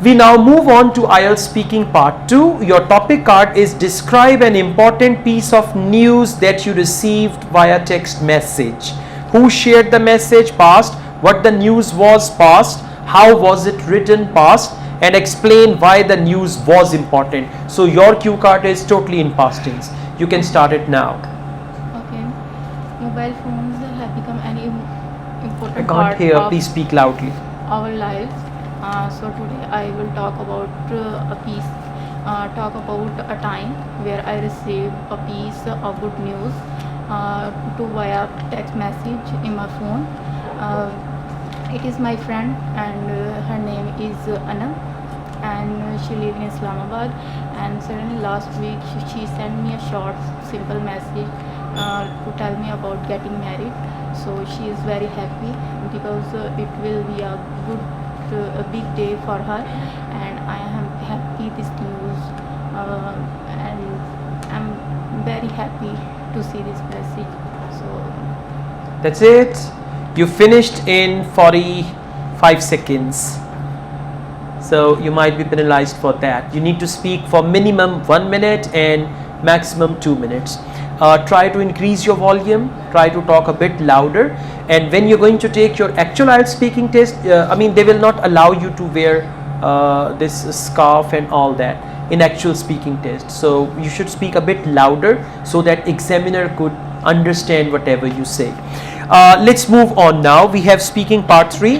We now move on to IELTS speaking part 2. Your topic card is describe an important piece of news that you received via text message. Who shared the message? Past. What the news was? Past. How was it written? Past. And explain why the news was important. So your cue card is totally in past tense. You can start it now. Okay. Mobile phones have become an important I can't part hear. of Please speak loudly. our lives. So today I will talk about talk about a time where I received a piece of good news to via text message in my phone. It is my friend, and her name is Anna, and she lives in Islamabad. And suddenly last week she sent me a short, simple message to tell me about getting married. So she is very happy because it will be a big day for her, and I am happy this news, and I'm very happy to see this message. So that's it. You finished in 45 seconds. So you might be penalized for that. You need to speak for minimum 1 minute and maximum 2 minutes. Try to increase your volume, try to talk a bit louder, and when you're going to take your actual IELTS speaking test, they will not allow you to wear this scarf and all that in actual speaking test. So you should speak a bit louder so that examiner could understand whatever you say. Let's move on now. We have speaking part 3.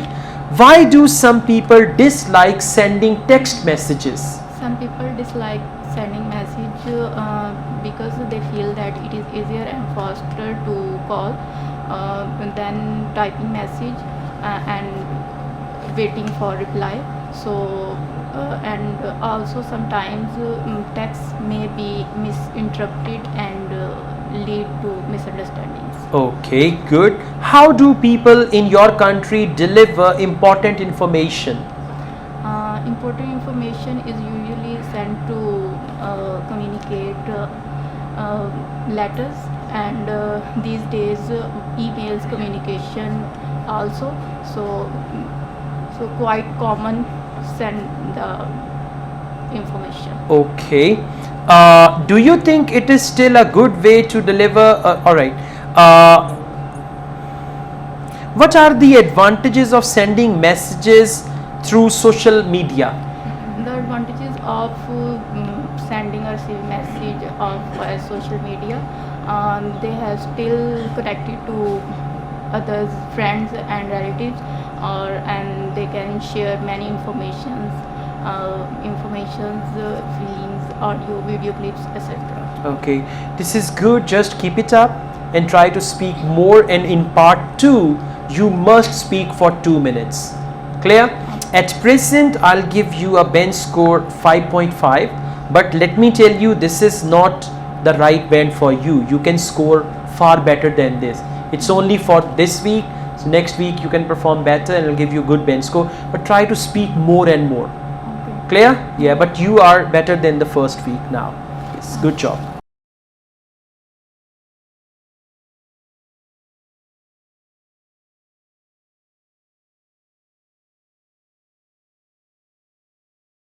Why do some people dislike sending text messages? some people dislike sending message because they feel that it is easier and faster to call than typing message and waiting for reply. So and also sometimes text may be misinterpreted and lead to misunderstandings. Okay, good. How do people in your country deliver important information? Important information is usually sent to communicate letters, and these days emails communication also. So quite common send the information. Okay. Do you think it is still a good way to deliver? Alright. What are the advantages of sending messages through social media? The advantages of sending or receiving message of social media, they have still connected to others, friends and relatives, and they can share many informations, feelings, audio, video clips, etc. Okay, this is good. Just keep it up and try to speak more, and in part 2 you must speak for 2 minutes. Clear? At present I'll give you a bench score 5.5, but let me tell you, this is not the right band for you. You can score far better than this. It's only for this week. So next week you can perform better and I'll give you good bench score, but try to speak more and more. Okay. Clear? Yeah, but you are better than the first week now. Yes, good job.